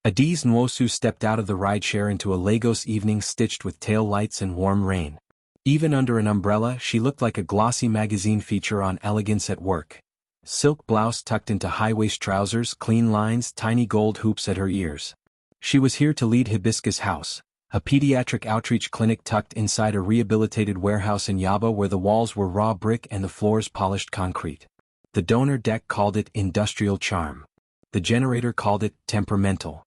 Adiz Nwosu stepped out of the rideshare into a Lagos evening stitched with tail lights and warm rain. Even under an umbrella, she looked like a glossy magazine feature on Elegance at work. Silk blouse tucked into high-waist trousers, clean lines, tiny gold hoops at her ears. She was here to lead Hibiscus House, a pediatric outreach clinic tucked inside a rehabilitated warehouse in Yaba where the walls were raw brick and the floors polished concrete. The donor deck called it industrial charm. The generator called it temperamental.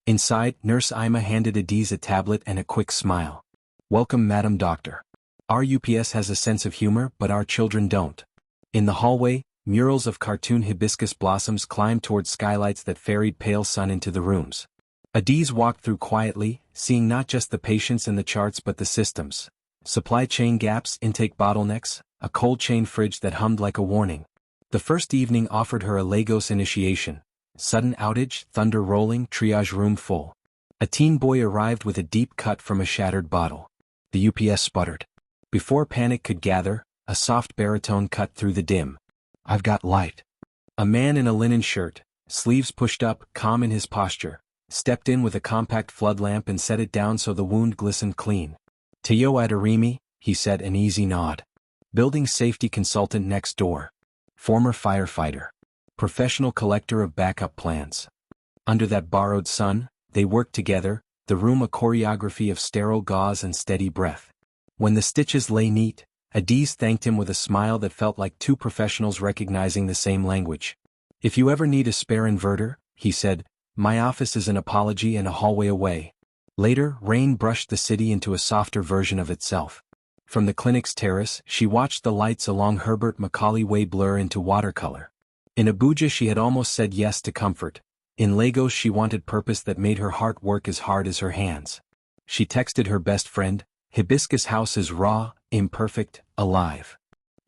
Inside, Nurse Ima handed Adiz a tablet and a quick smile. "Welcome, Madam Doctor. Our UPS has a sense of humor, but our children don't." In the hallway, murals of cartoon hibiscus blossoms climbed toward skylights that ferried pale sun into the rooms. Adiz walked through quietly, seeing not just the patients and the charts but the systems. Supply chain gaps, intake bottlenecks, a cold chain fridge that hummed like a warning. The first evening offered her a Lagos initiation. Sudden outage, thunder rolling, triage room full. A teen boy arrived with a deep cut from a shattered bottle. The UPS sputtered. Before panic could gather, a soft baritone cut through the dim. "I've got light." A man in a linen shirt, sleeves pushed up, calm in his posture, stepped in with a compact flood lamp and set it down so the wound glistened clean. "Tayo Adarimi," he said, an easy nod. Building safety consultant next door. Former firefighter. Professional collector of backup plans. Under that borrowed sun, they worked together, the room a choreography of sterile gauze and steady breath. When the stitches lay neat, Adiz thanked him with a smile that felt like two professionals recognizing the same language. "If you ever need a spare inverter," he said, "my office is an apology and a hallway away." Later, rain brushed the city into a softer version of itself. From the clinic's terrace, she watched the lights along Herbert Macaulay Way blur into watercolor. In Abuja she had almost said yes to comfort. In Lagos she wanted purpose that made her heart work as hard as her hands. She texted her best friend, "Hibiscus House is raw, imperfect, alive."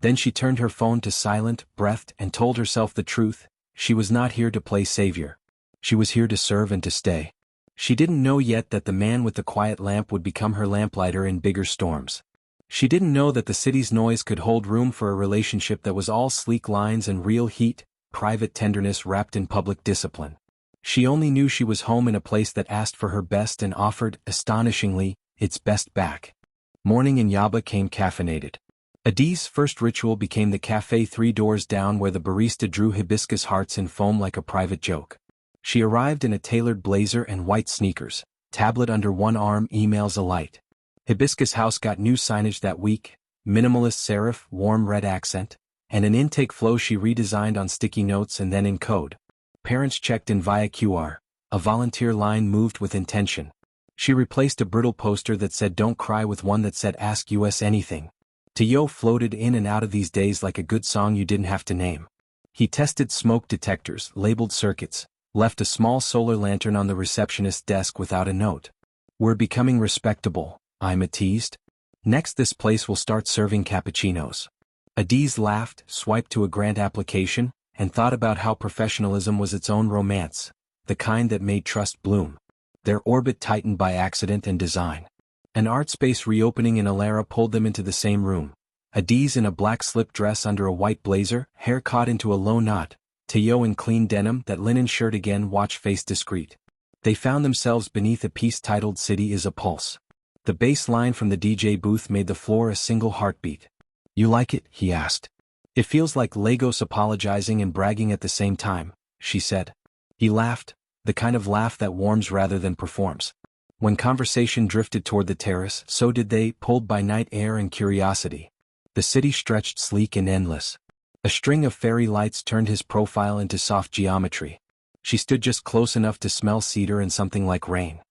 Then she turned her phone to silent, breathed, and told herself the truth. She was not here to play savior. She was here to serve and to stay. She didn't know yet that the man with the quiet lamp would become her lamplighter in bigger storms. She didn't know that the city's noise could hold room for a relationship that was all sleek lines and real heat, private tenderness wrapped in public discipline. She only knew she was home in a place that asked for her best and offered, astonishingly, its best back. Morning in Yaba came caffeinated. Adiz's first ritual became the cafe 3 doors down where the barista drew hibiscus hearts in foam like a private joke. She arrived in a tailored blazer and white sneakers, tablet under one arm, emails alight. Hibiscus House got new signage that week, minimalist serif, warm red accent, and an intake flow she redesigned on sticky notes and then in code. Parents checked in via QR, a volunteer line moved with intention. She replaced a brittle poster that said "Don't cry" with one that said "Ask us anything." Tayo floated in and out of these days like a good song you didn't have to name. He tested smoke detectors, labeled circuits, left a small solar lantern on the receptionist's desk without a note. "We're becoming respectable," Ima teased. "Next this place will start serving cappuccinos." Adiz laughed, swiped to a grant application, and thought about how professionalism was its own romance, the kind that made trust bloom. Their orbit tightened by accident and design. An art space reopening in Alara pulled them into the same room. Adiz in a black slip dress under a white blazer, hair caught into a low knot. Tayo in clean denim, that linen shirt again, watch face discreet. They found themselves beneath a piece titled "City is a Pulse." The bass line from the DJ booth made the floor a single heartbeat. "You like it?" he asked. "It feels like Lagos apologizing and bragging at the same time," she said. He laughed, the kind of laugh that warms rather than performs. When conversation drifted toward the terrace, so did they, pulled by night air and curiosity. The city stretched sleek and endless. A string of fairy lights turned his profile into soft geometry. She stood just close enough to smell cedar and something like rain.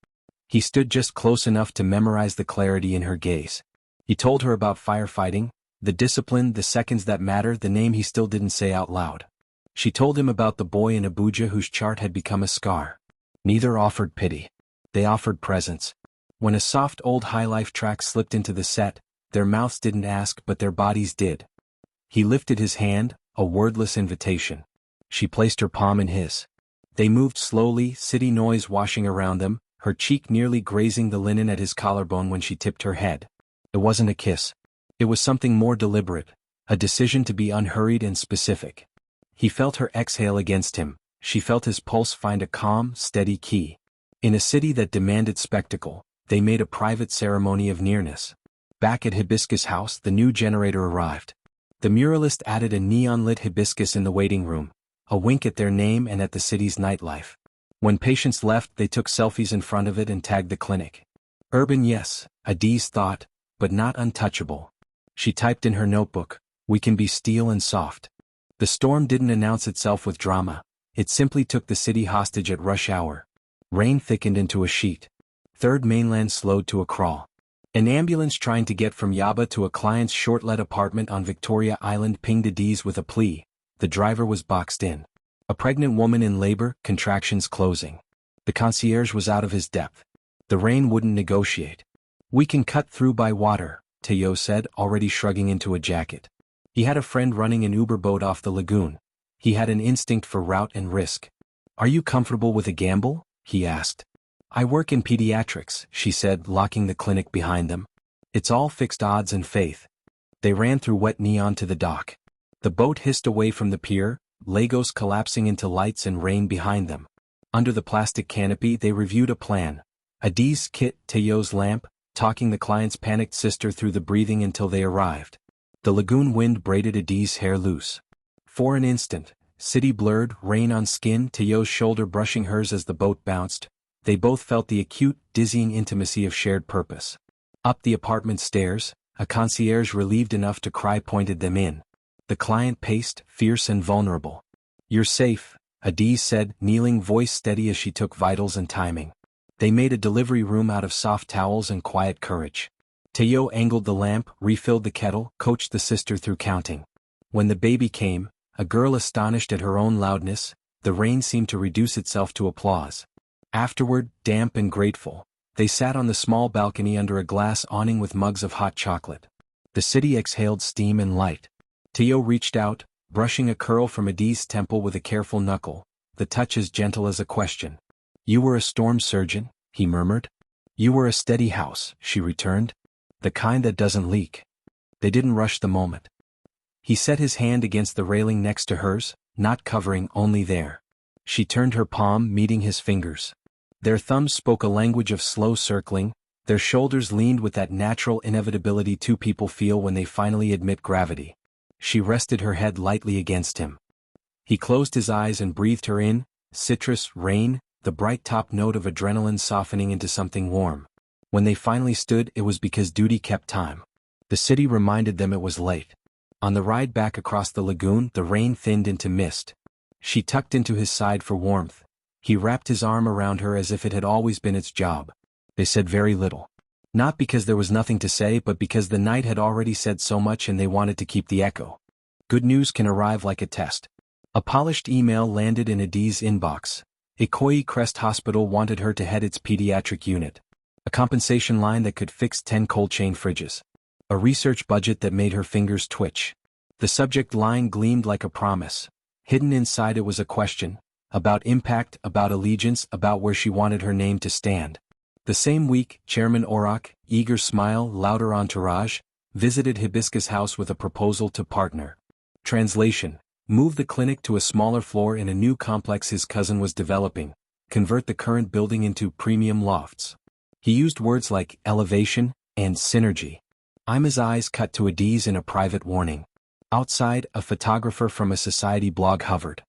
He stood just close enough to memorize the clarity in her gaze. He told her about firefighting, the discipline, the seconds that matter, the name he still didn't say out loud. She told him about the boy in Abuja whose chart had become a scar. Neither offered pity. They offered presence. When a soft old highlife track slipped into the set, their mouths didn't ask but their bodies did. He lifted his hand, a wordless invitation. She placed her palm in his. They moved slowly, city noise washing around them, her cheek nearly grazing the linen at his collarbone when she tipped her head. It wasn't a kiss. It was something more deliberate, a decision to be unhurried and specific. He felt her exhale against him, she felt his pulse find a calm, steady key. In a city that demanded spectacle, they made a private ceremony of nearness. Back at Hibiscus House, the new generator arrived. The muralist added a neon-lit hibiscus in the waiting room, a wink at their name and at the city's nightlife. When patients left, they took selfies in front of it and tagged the clinic. Urban, yes, Adiz thought, but not untouchable. She typed in her notebook, "We can be steel and soft." The storm didn't announce itself with drama, it simply took the city hostage at rush hour. Rain thickened into a sheet. Third Mainland slowed to a crawl. An ambulance trying to get from Yaba to a client's short-let apartment on Victoria Island pinged Adiz with a plea. The driver was boxed in. A pregnant woman in labor, contractions closing. The concierge was out of his depth. The rain wouldn't negotiate. "We can cut through by water," Teo said, already shrugging into a jacket. He had a friend running an Uber boat off the lagoon. He had an instinct for route and risk. "Are you comfortable with a gamble?" he asked. "I work in pediatrics," she said, locking the clinic behind them. "It's all fixed odds and faith." They ran through wet neon to the dock. The boat hissed away from the pier, Lagos collapsing into lights and rain behind them. Under the plastic canopy they reviewed a plan. Adiz's kit, Teo's lamp, talking the client's panicked sister through the breathing until they arrived. The lagoon wind braided Adiz's hair loose. For an instant, city blurred, rain on skin, Teo's shoulder brushing hers as the boat bounced. They both felt the acute, dizzying intimacy of shared purpose. Up the apartment stairs, a concierge relieved enough to cry pointed them in. The client paced, fierce and vulnerable. "You're safe," Adiz said, kneeling, voice steady as she took vitals and timing. They made a delivery room out of soft towels and quiet courage. Teo angled the lamp, refilled the kettle, coached the sister through counting. When the baby came, a girl astonished at her own loudness, the rain seemed to reduce itself to applause. Afterward, damp and grateful, they sat on the small balcony under a glass awning with mugs of hot chocolate. The city exhaled steam and light. Teo reached out, brushing a curl from Adiz's temple with a careful knuckle, the touch as gentle as a question. "You were a storm surgeon," he murmured. "You were a steady house," she returned. "The kind that doesn't leak." They didn't rush the moment. He set his hand against the railing next to hers, not covering, only there. She turned her palm, meeting his fingers. Their thumbs spoke a language of slow circling, their shoulders leaned with that natural inevitability two people feel when they finally admit gravity. She rested her head lightly against him. He closed his eyes and breathed her in, citrus, rain, the bright top note of adrenaline softening into something warm. When they finally stood, it was because duty kept time. The city reminded them it was late. On the ride back across the lagoon, the rain thinned into mist. She tucked into his side for warmth. He wrapped his arm around her as if it had always been its job. They said very little. Not because there was nothing to say, but because the night had already said so much and they wanted to keep the echo. Good news can arrive like a test. A polished email landed in Adiz's inbox. Ikoyi Crest Hospital wanted her to head its pediatric unit. A compensation line that could fix 10 cold chain fridges. A research budget that made her fingers twitch. The subject line gleamed like a promise. Hidden inside it was a question. About impact, about allegiance, about where she wanted her name to stand. The same week, Chairman Orak, eager smile, louder entourage, visited Hibiscus House with a proposal to partner. Translation: move the clinic to a smaller floor in a new complex his cousin was developing, convert the current building into premium lofts. He used words like elevation and synergy. Ima's eyes cut to Adiz in a private warning. Outside, a photographer from a society blog hovered.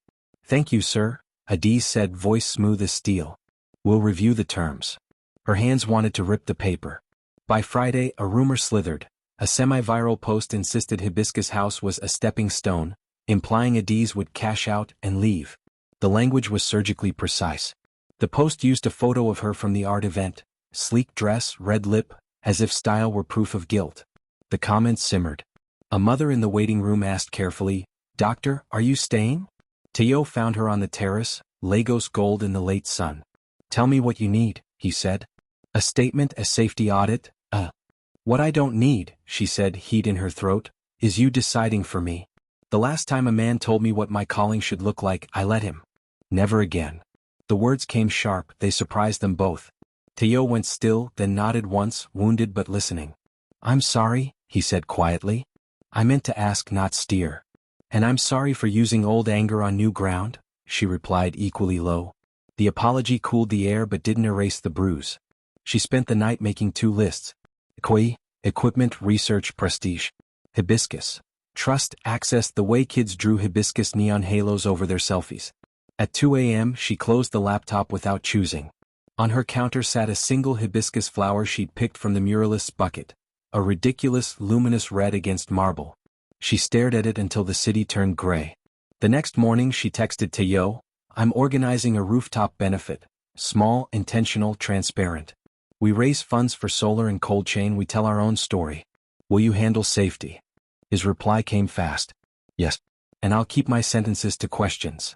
"Thank you, sir," Adiz said, voice smooth as steel. "We'll review the terms." Her hands wanted to rip the paper. By Friday, a rumor slithered. A semi-viral post insisted Hibiscus House was a stepping stone, implying Adiz would cash out and leave. The language was surgically precise. The post used a photo of her from the art event, sleek dress, red lip, as if style were proof of guilt. The comments simmered. A mother in the waiting room asked carefully, "Doctor, are you staying?" Teo found her on the terrace, Lagos gold in the late sun. "Tell me what you need," he said. "A statement, a safety audit, What I don't need," she said, heat in her throat, "is you deciding for me. The last time a man told me what my calling should look like, I let him. Never again." The words came sharp, they surprised them both. Teo went still, then nodded once, wounded but listening. "I'm sorry," he said quietly. "I meant to ask, not steer." "And I'm sorry for using old anger on new ground," she replied equally low. The apology cooled the air but didn't erase the bruise. She spent the night making 2 lists. Koi, equipment, research, prestige. Hibiscus. Trust, access. The way kids drew hibiscus neon halos over their selfies. At 2 a.m. she closed the laptop without choosing. On her counter sat a single hibiscus flower she'd picked from the muralist's bucket. A ridiculous, luminous red against marble. She stared at it until the city turned gray. The next morning she texted Teo, "I'm organizing a rooftop benefit. Small, intentional, transparent. We raise funds for solar and cold chain. We tell our own story. Will you handle safety?" His reply came fast. "Yes. And I'll keep my sentences to questions."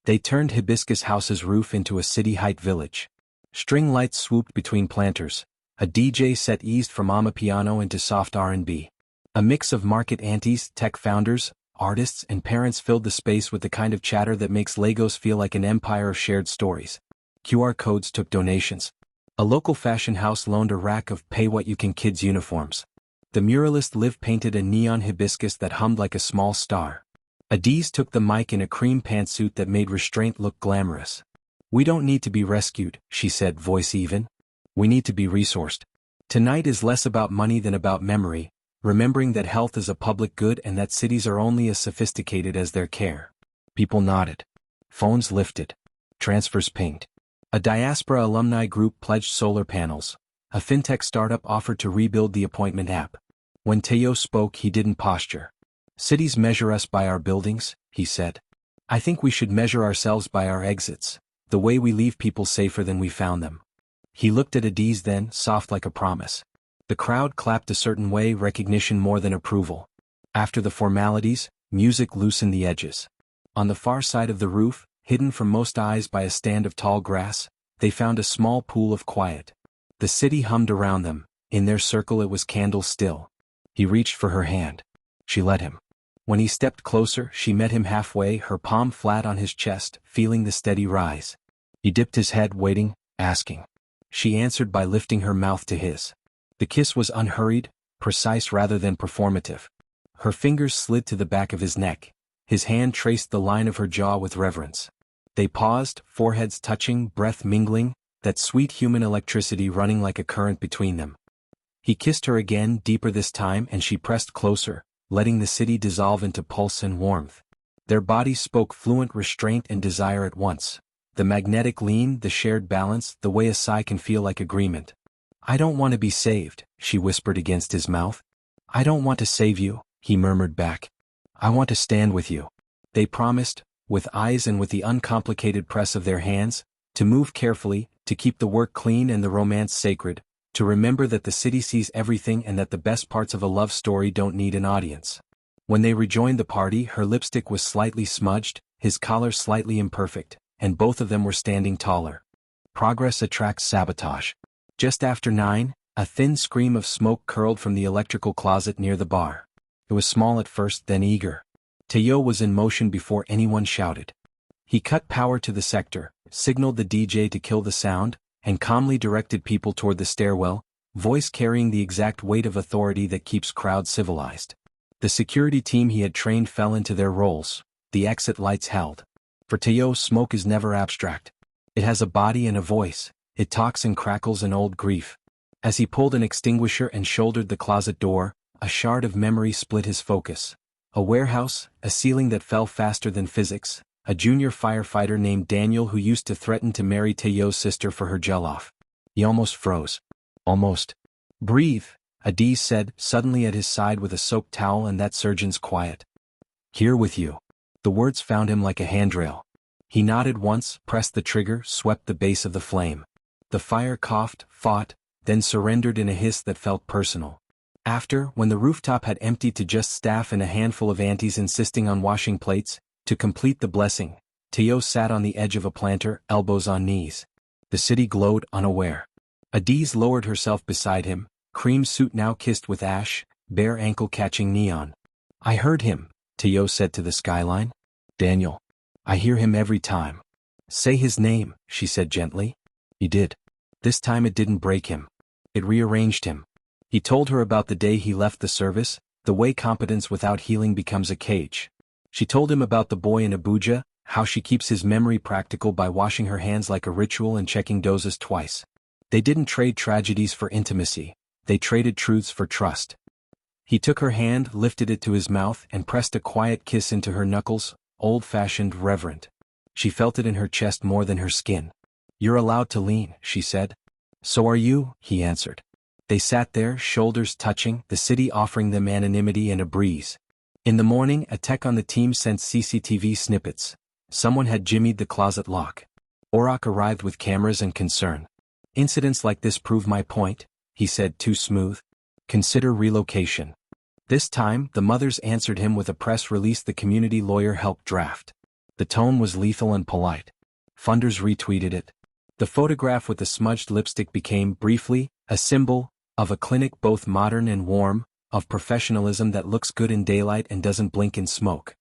They turned Hibiscus House's roof into a city-height village. String lights swooped between planters. A DJ set eased from amapiano into soft R&B. A mix of market aunties, tech founders, artists, and parents filled the space with the kind of chatter that makes Lagos feel like an empire of shared stories. QR codes took donations. A local fashion house loaned a rack of pay-what-you-can kids' uniforms. The muralist Liv painted a neon hibiscus that hummed like a small star. Adiz took the mic in a cream pantsuit that made restraint look glamorous. "We don't need to be rescued," she said, voice even. "We need to be resourced. Tonight is less about money than about memory, remembering that health is a public good and that cities are only as sophisticated as their care." People nodded. Phones lifted. Transfers pinged. A diaspora alumni group pledged solar panels. A fintech startup offered to rebuild the appointment app. When Teo spoke, he didn't posture. "Cities measure us by our buildings," he said. "I think we should measure ourselves by our exits, the way we leave people safer than we found them." He looked at Adiz then, soft like a promise. The crowd clapped a certain way, recognition more than approval. After the formalities, music loosened the edges. On the far side of the roof, hidden from most eyes by a stand of tall grass, they found a small pool of quiet. The city hummed around them. In their circle it was candle still. He reached for her hand. She let him. When he stepped closer, she met him halfway, her palm flat on his chest, feeling the steady rise. He dipped his head, waiting, asking. She answered by lifting her mouth to his. The kiss was unhurried, precise rather than performative. Her fingers slid to the back of his neck. His hand traced the line of her jaw with reverence. They paused, foreheads touching, breath mingling, that sweet human electricity running like a current between them. He kissed her again, deeper this time, and she pressed closer, letting the city dissolve into pulse and warmth. Their bodies spoke fluent restraint and desire at once. The magnetic lean, the shared balance, the way a sigh can feel like agreement. "I don't want to be saved," she whispered against his mouth. "I don't want to save you," he murmured back. "I want to stand with you." They promised, with eyes and with the uncomplicated press of their hands, to move carefully, to keep the work clean and the romance sacred, to remember that the city sees everything and that the best parts of a love story don't need an audience. When they rejoined the party, her lipstick was slightly smudged, his collar slightly imperfect, and both of them were standing taller. Progress attracts sabotage. Just after 9, a thin scream of smoke curled from the electrical closet near the bar. It was small at first, then eager. Teo was in motion before anyone shouted. He cut power to the sector, signaled the DJ to kill the sound, and calmly directed people toward the stairwell, voice carrying the exact weight of authority that keeps crowds civilized. The security team he had trained fell into their roles. The exit lights held. For Teo, smoke is never abstract. It has a body and a voice. It talks and crackles an old grief. As he pulled an extinguisher and shouldered the closet door, a shard of memory split his focus. A warehouse, a ceiling that fell faster than physics, a junior firefighter named Daniel who used to threaten to marry Teo's sister for her jollof. He almost froze. Almost. "Breathe," Adiz said, suddenly at his side with a soaked towel and that surgeon's quiet. "Here with you." The words found him like a handrail. He nodded once, pressed the trigger, swept the base of the flame. The fire coughed, fought, then surrendered in a hiss that felt personal. After, when the rooftop had emptied to just staff and a handful of aunties insisting on washing plates, to complete the blessing, Teo sat on the edge of a planter, elbows on knees. The city glowed, unaware. Adiz lowered herself beside him, cream suit now kissed with ash, bare ankle catching neon. "I heard him," Teo said to the skyline. "Daniel. I hear him every time." "Say his name," she said gently. He did. This time it didn't break him. It rearranged him. He told her about the day he left the service, the way competence without healing becomes a cage. She told him about the boy in Abuja, how she keeps his memory practical by washing her hands like a ritual and checking doses twice. They didn't trade tragedies for intimacy, they traded truths for trust. He took her hand, lifted it to his mouth, and pressed a quiet kiss into her knuckles, old-fashioned, reverent. She felt it in her chest more than her skin. "You're allowed to lean," she said. "So are you," he answered. They sat there, shoulders touching, the city offering them anonymity and a breeze. In the morning, a tech on the team sent CCTV snippets. Someone had jimmied the closet lock. Orak arrived with cameras and concern. "Incidents like this prove my point," he said, too smooth. "Consider relocation." This time, the mothers answered him with a press release the community lawyer helped draft. The tone was lethal and polite. Funders retweeted it. The photograph with the smudged lipstick became, briefly, a symbol of a clinic both modern and warm, of professionalism that looks good in daylight and doesn't blink in smoke.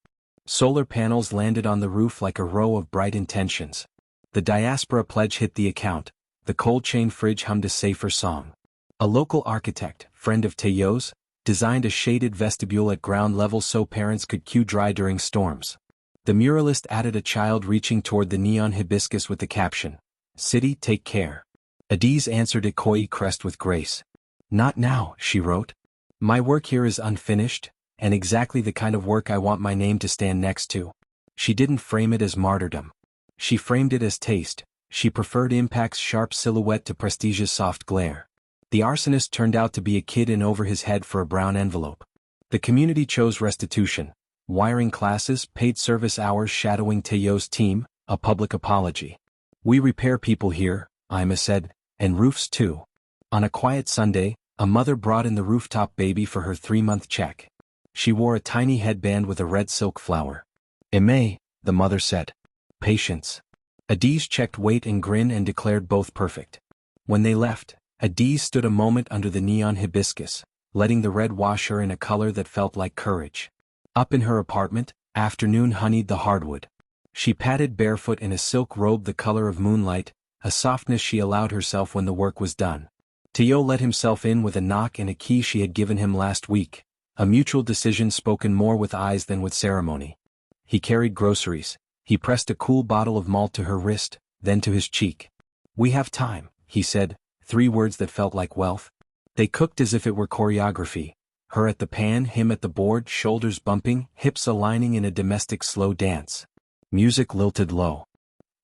Solar panels landed on the roof like a row of bright intentions. The diaspora pledge hit the account. The cold chain fridge hummed a safer song. A local architect, friend of Teo's, designed a shaded vestibule at ground level so parents could queue dry during storms. The muralist added a child reaching toward the neon hibiscus with the caption, "City, take care." Adiz answered Ikoyi crest with grace. "Not now," she wrote. "My work here is unfinished, and exactly the kind of work I want my name to stand next to." She didn't frame it as martyrdom. She framed it as taste. She preferred Impact's sharp silhouette to Prestige's soft glare. The arsonist turned out to be a kid in over his head for a brown envelope. The community chose restitution, wiring classes, paid service hours shadowing Teo's team, a public apology. "We repair people here," Ima said, "and roofs too." On a quiet Sunday, a mother brought in the rooftop baby for her 3-month check. She wore a tiny headband with a red silk flower. "Aimee," the mother said. "Patience." Adiz checked weight and grin and declared both perfect. When they left, Adiz stood a moment under the neon hibiscus, letting the red wash her in a color that felt like courage. Up in her apartment, afternoon honeyed the hardwood. She padded barefoot in a silk robe the color of moonlight, a softness she allowed herself when the work was done. Teo let himself in with a knock and a key she had given him last week, a mutual decision spoken more with eyes than with ceremony. He carried groceries. He pressed a cool bottle of malt to her wrist, then to his cheek. "We have time," he said, 3 words that felt like wealth. They cooked as if it were choreography. Her at the pan, him at the board, shoulders bumping, hips aligning in a domestic slow dance. Music lilted low.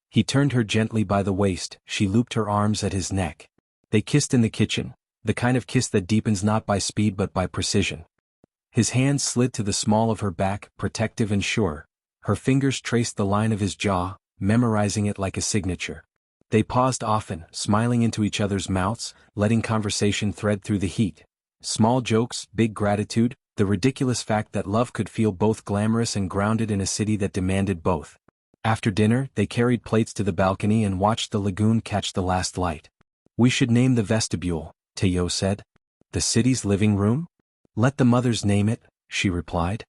He turned her gently by the waist, she looped her arms at his neck. They kissed in the kitchen, the kind of kiss that deepens not by speed but by precision. His hands slid to the small of her back, protective and sure. Her fingers traced the line of his jaw, memorizing it like a signature. They paused often, smiling into each other's mouths, letting conversation thread through the heat. Small jokes, big gratitude, the ridiculous fact that love could feel both glamorous and grounded in a city that demanded both. After dinner, they carried plates to the balcony and watched the lagoon catch the last light. "We should name the vestibule," Teo said. "The city's living room?" "Let the mothers name it," she replied.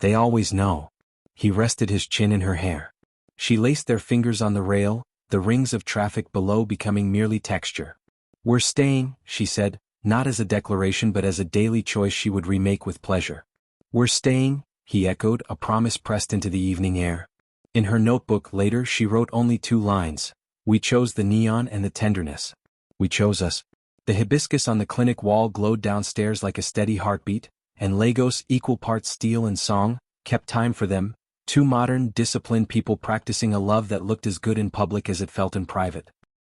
"They always know." He rested his chin in her hair. She laced their fingers on the rail, the rings of traffic below becoming merely texture. "We're staying," she said, not as a declaration but as a daily choice she would remake with pleasure. "We're staying," he echoed, a promise pressed into the evening air. In her notebook later she wrote only 2 lines. "We chose the neon and the tenderness. We chose us." The hibiscus on the clinic wall glowed downstairs like a steady heartbeat, and Lagos, equal parts steel and song, kept time for them, 2 modern, disciplined people practicing a love that looked as good in public as it felt in private.